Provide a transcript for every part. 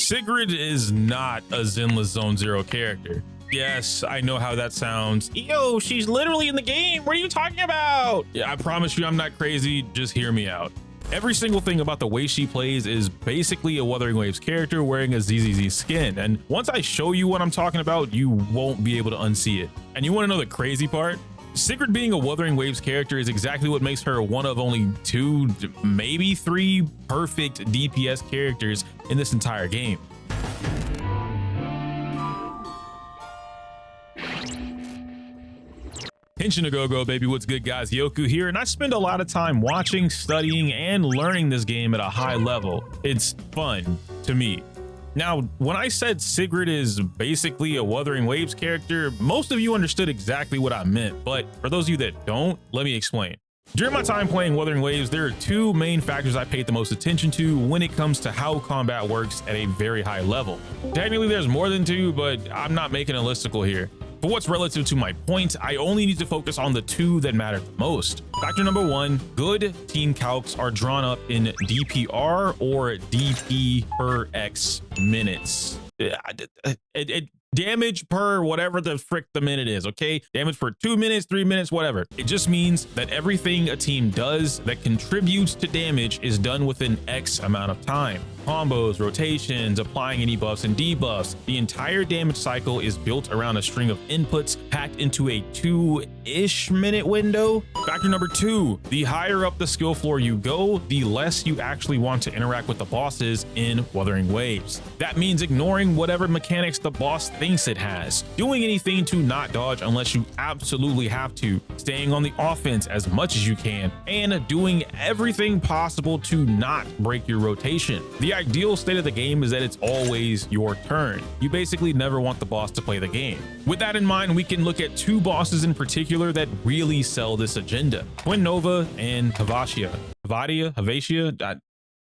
Sigrid is not a Zenless Zone Zero character. Yes, I know how that sounds. Yo, she's literally in the game. What are you talking about? Yeah, I promise you I'm not crazy. Just hear me out. Every single thing about the way she plays is basically a Wuthering Waves character wearing a ZZZ skin. And once I show you what I'm talking about, you won't be able to unsee it. And you want to know the crazy part? Sigrid being a Wuthering Waves character is exactly what makes her one of only 2, maybe 3 perfect DPS characters in this entire game. Henshin a go baby, what's good guys? Yoku here, and I spend a lot of time watching, studying, and learning this game at a high level. It's fun to me. Now, when I said Sigrid is basically a Wuthering Waves character, most of you understood exactly what I meant, but for those of you that don't, let me explain. During my time playing Wuthering Waves, there are 2 main factors I paid the most attention to when it comes to how combat works at a very high level. Technically, there's more than 2, but I'm not making a listicle here. For what's relative to my point, I only need to focus on the 2 that matter the most. Factor number 1, good team calcs are drawn up in DPR or DP per X minutes. Damage per whatever the frick the minute is, okay? Damage per 2 minutes, 3 minutes, whatever. It just means that everything a team does that contributes to damage is done within X amount of time. Combos, rotations, applying any buffs and debuffs. The entire damage cycle is built around a string of inputs packed into a 2-ish minute window. Factor number 2, the higher up the skill floor you go, the less you actually want to interact with the bosses in Wuthering Waves. That means ignoring whatever mechanics the boss thinks it has, doing anything to not dodge unless you absolutely have to, staying on the offense as much as you can, and doing everything possible to not break your rotation. The ideal state of the game is that it's always your turn. You basically never want the boss to play the game. With that in mind, we can look at 2 bosses in particular that really sell this agenda: Twin Nova and Havatia.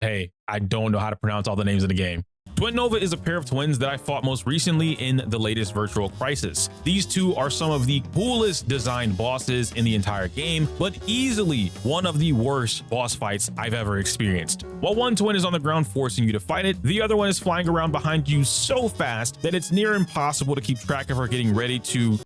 Hey, I don't know how to pronounce all the names of the game. Twin Nova is a pair of twins that I fought most recently in the latest Virtual Crisis. These 2 are some of the coolest designed bosses in the entire game, but easily one of the worst boss fights I've ever experienced. While one twin is on the ground forcing you to fight it, the other one is flying around behind you so fast that it's near impossible to keep track of her getting ready to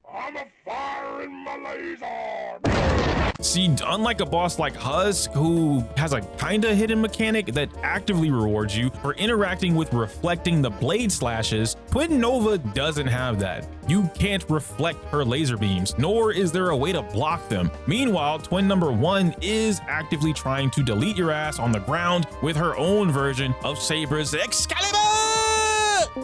see. Unlike a boss like Husk, who has a kinda hidden mechanic that actively rewards you for interacting with reflecting the blade slashes, Twin Nova doesn't have that. You can't reflect her laser beams, nor is there a way to block them. Meanwhile, twin number 1 is actively trying to delete your ass on the ground with her own version of Saber's Excalibur!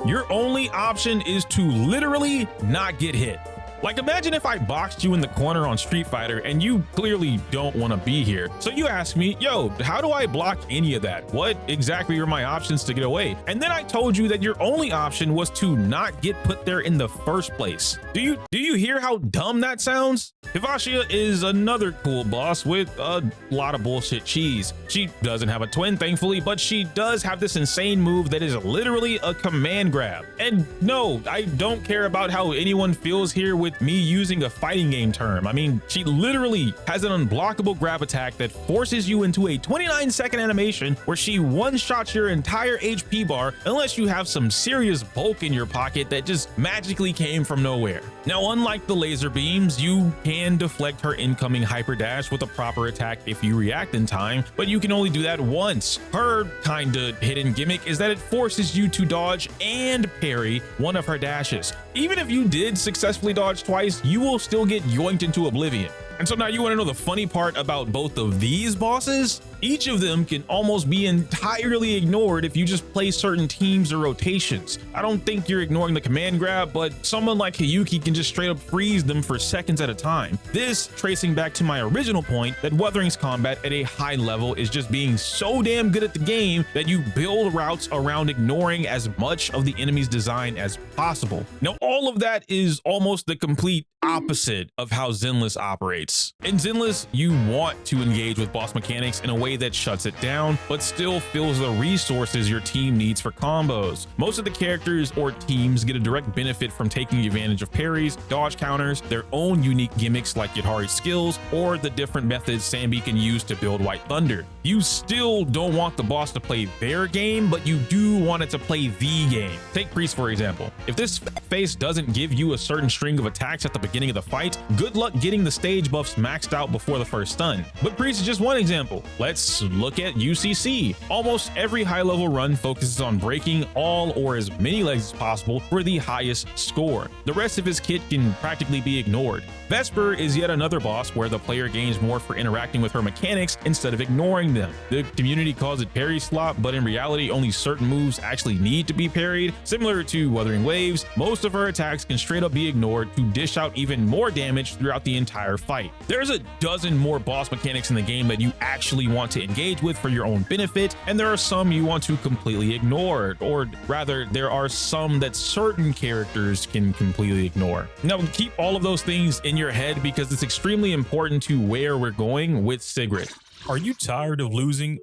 Your only option is to literally not get hit. Like, imagine if I boxed you in the corner on Street Fighter and you clearly don't want to be here. So you ask me, yo, how do I block any of that? What exactly are my options to get away? And then I told you that your only option was to not get put there in the first place. Do you hear how dumb that sounds? Havatia is another cool boss with a lot of bullshit cheese. She doesn't have a twin, thankfully, but she does have this insane move that is literally a command grab. And no, I don't care about how anyone feels here with me using a fighting game term. I mean, she literally has an unblockable grab attack that forces you into a 29-second animation where she one-shots your entire HP bar unless you have some serious bulk in your pocket that just magically came from nowhere. Now, unlike the laser beams, you can deflect her incoming hyper dash with a proper attack if you react in time, but you can only do that once. Her kinda hidden gimmick is that it forces you to dodge and parry one of her dashes. Even if you did successfully dodge twice, you will still get yoinked into oblivion. And so now you want to know the funny part about both of these bosses? Each of them can almost be entirely ignored if you just play certain teams or rotations. I don't think you're ignoring the command grab, but someone like Hiyuki can just straight up freeze them for seconds at a time. This tracing back to my original point that Wuthering's combat at a high level is just being so damn good at the game that you build routes around ignoring as much of the enemy's design as possible. Now, all of that is almost the complete opposite of how Zenless operates. In Zenless, you want to engage with boss mechanics in a way that shuts it down, but still fills the resources your team needs for combos. Most of the characters or teams get a direct benefit from taking advantage of parries, dodge counters, their own unique gimmicks like Yadhari's skills, or the different methods Sambi can use to build White Thunder. You still don't want the boss to play their game, but you do want it to play the game. Take Priest for example. If this face doesn't give you a certain string of attacks at the beginning of the fight, good luck getting the stage buffs maxed out before the first stun. But Priest is just one example. Let's look at UCC. Almost every high level run focuses on breaking all or as many legs as possible for the highest score. The rest of his kit can practically be ignored. Vesper is yet another boss where the player gains more for interacting with her mechanics instead of ignoring them. The community calls it parry slop, but in reality only certain moves actually need to be parried. Similar to Wuthering Waves, most of her attacks can straight up be ignored to dish out even more damage throughout the entire fight. There's a dozen more boss mechanics in the game that you actually want to engage with for your own benefit, and there are some you want to completely ignore, or rather there are some that certain characters can completely ignore. Now keep all of those things in your head because it's extremely important to where we're going with Sigrid. Are you tired of losing?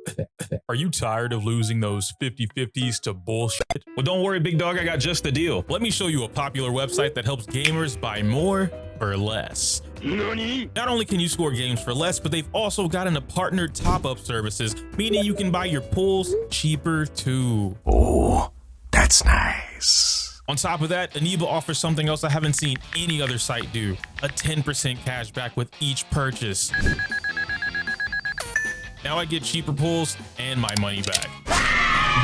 Are you tired of losing those 50-50s to bullshit? Well, don't worry, big dog, I got just the deal. Let me show you a popular website that helps gamers buy more for less. Not only can you score games for less, but they've also gotten a partnered top-up services, meaning you can buy your pulls cheaper too. Oh, that's nice. On top of that, Aniba offers something else I haven't seen any other site do: a 10% cash back with each purchase. Now I get cheaper pulls and my money back.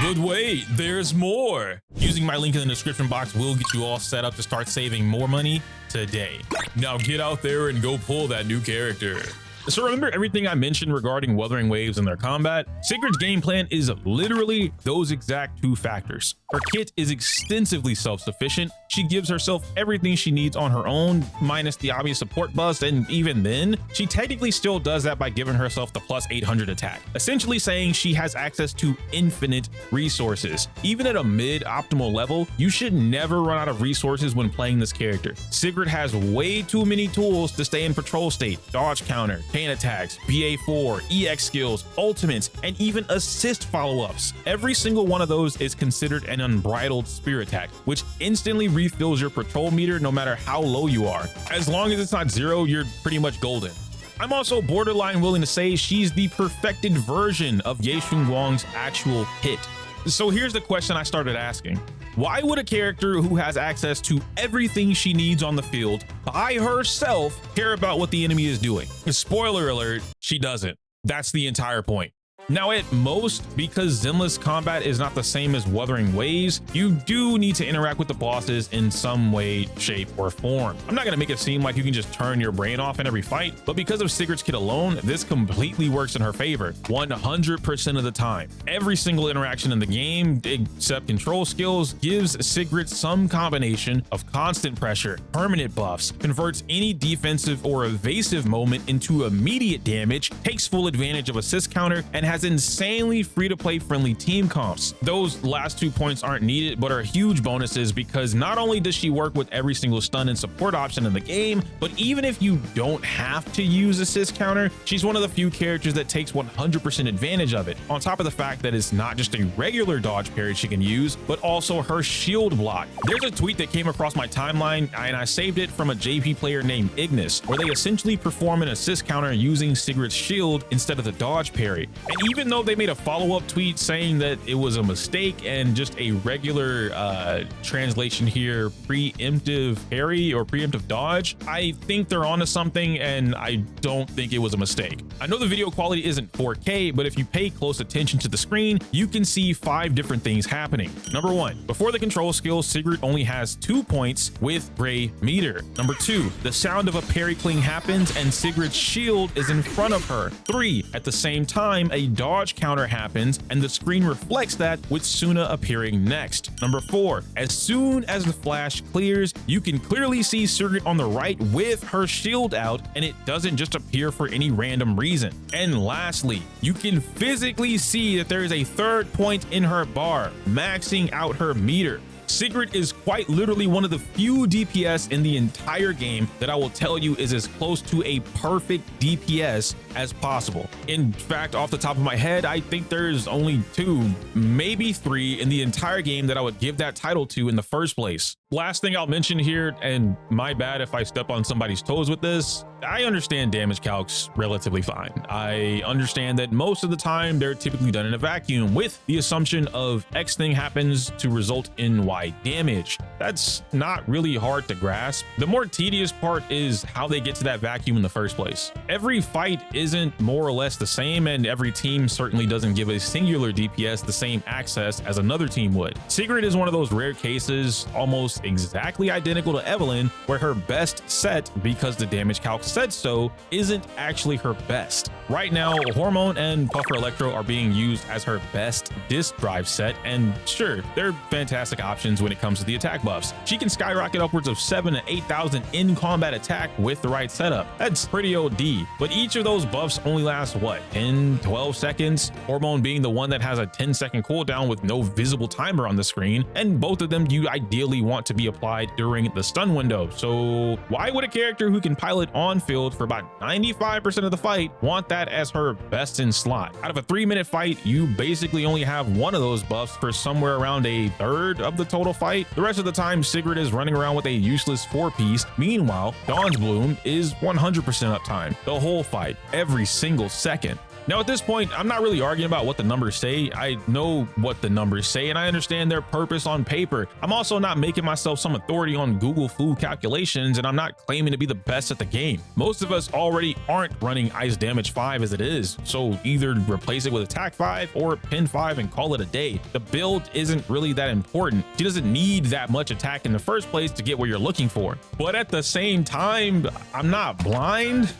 But wait, there's more. Using my link in the description box will get you all set up to start saving more money today. Now get out there and go pull that new character. So remember everything I mentioned regarding Wuthering Waves and their combat? Sigrid's game plan is literally those exact two factors. Her kit is extensively self-sufficient. She gives herself everything she needs on her own, minus the obvious support bust, and even then, she technically still does that by giving herself the plus 800 attack, essentially saying she has access to infinite resources. Even at a mid-optimal level, you should never run out of resources when playing this character. Sigrid has way too many tools to stay in patrol state: dodge counter, chain attacks, BA4, EX skills, ultimates, and even assist follow-ups. Every single one of those is considered an unbridled spear attack, which instantly refills your patrol meter no matter how low you are. As long as it's not zero, you're pretty much golden. I'm also borderline willing to say she's the perfected version of Ye Shunguang's actual hit. So here's the question I started asking. Why would a character who has access to everything she needs on the field by herself care about what the enemy is doing? Spoiler alert, she doesn't. That's the entire point. Now at most, because Zenless combat is not the same as Wuthering Waves, you do need to interact with the bosses in some way, shape, or form. I'm not gonna make it seem like you can just turn your brain off in every fight, but because of Sigrid's kit alone, this completely works in her favor 100% of the time. Every single interaction in the game, except control skills, gives Sigrid some combination of constant pressure, permanent buffs, converts any defensive or evasive moment into immediate damage, takes full advantage of assist counter, and has insanely free-to-play friendly team comps. Those last 2 points aren't needed, but are huge bonuses because not only does she work with every single stun and support option in the game, but even if you don't have to use assist counter, she's one of the few characters that takes 100% advantage of it. On top of the fact that it's not just a regular dodge parry she can use, but also her shield block. There's a tweet that came across my timeline and I saved it from a JP player named Ignis, where they essentially perform an assist counter using Sigrid's shield instead of the dodge parry. And even though they made a follow-up tweet saying that it was a mistake and just a regular translation here, preemptive parry or preemptive dodge, I think they're onto something and I don't think it was a mistake. I know the video quality isn't 4K, but if you pay close attention to the screen, you can see 5 different things happening. Number 1, before the control skill, Sigrid only has 2 points with gray meter. Number 2, the sound of a parry cling happens and Sigrid's shield is in front of her. 3, at the same time, a dodge counter happens and the screen reflects that with Suna appearing next. Number 4, as soon as the flash clears, you can clearly see Sigrid on the right with her shield out and it doesn't just appear for any random reason. And lastly, you can physically see that there is a 3rd point in her bar, maxing out her meter. Sigrid is quite literally one of the few DPS in the entire game that I will tell you is as close to a perfect DPS as possible. In fact, off the top of my head, I think there's only 2, maybe 3 in the entire game that I would give that title to in the first place. Last thing I'll mention here, and my bad if I step on somebody's toes with this, I understand damage calcs relatively fine. I understand that most of the time they're typically done in a vacuum with the assumption of X thing happens to result in Y damage. That's not really hard to grasp. The more tedious part is how they get to that vacuum in the first place. Every fight isn't more or less the same, and every team certainly doesn't give a singular DPS the same access as another team would. Sigrid is one of those rare cases, almost exactly identical to Evelyn, where her best set, because the damage calc said so, isn't actually her best. Right now, Hormone and Puffer Electro are being used as her best disc drive set, and sure, they're fantastic options when it comes to the attack buffs. She can skyrocket upwards of 7,000 to 8,000 in combat attack with the right setup. That's pretty OD, but each of those buffs only lasts what, 10, 12 seconds? Hormone being the one that has a 10-second cooldown with no visible timer on the screen, and both of them you ideally want to be applied during the stun window. So why would a character who can pilot on field for about 95% of the fight want that as her best in slot? Out of a 3-minute fight, you basically only have one of those buffs for somewhere around a third of the total fight. The rest of the time, Sigrid is running around with a useless 4-piece. Meanwhile, Dawn's Bloom is 100% uptime the whole fight, every single second. Now, at this point, I'm not really arguing about what the numbers say. I know what the numbers say, and I understand their purpose on paper. I'm also not making myself some authority on Google food calculations, and I'm not claiming to be the best at the game. Most of us already aren't running Ice Damage 5 as it is, so either replace it with Attack 5 or Pin 5 and call it a day. The build isn't really that important. She doesn't need that much attack in the first place to get what you're looking for. But at the same time, I'm not blind,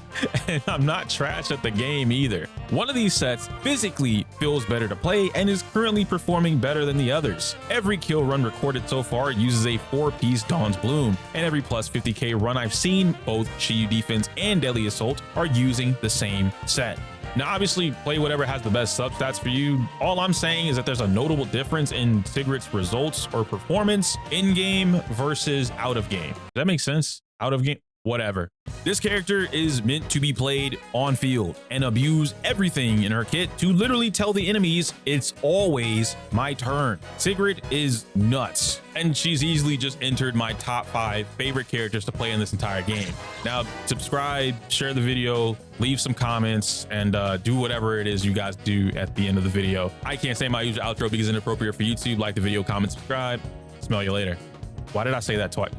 and I'm not trash at the game either. One of these sets physically feels better to play and is currently performing better than the others. Every kill run recorded so far uses a 4-piece Dawn's Bloom, and every plus 50k run I've seen, both Shiyu Defense and Deadly Assault are using the same set. Now, obviously, play whatever has the best substats for you. All I'm saying is that there's a notable difference in Sigrid's results or performance in-game versus out of game. Does that make sense? Out of game? Whatever. This character is meant to be played on field and abuse everything in her kit to literally tell the enemies it's always my turn. Sigrid is nuts, and she's easily just entered my top 5 favorite characters to play in this entire game. Now, subscribe, share the video, leave some comments, and do whatever it is you guys do at the end of the video. I can't say my usual outro because it's inappropriate for YouTube. Like the video, comment, subscribe. Smell you later. Why did I say that twice?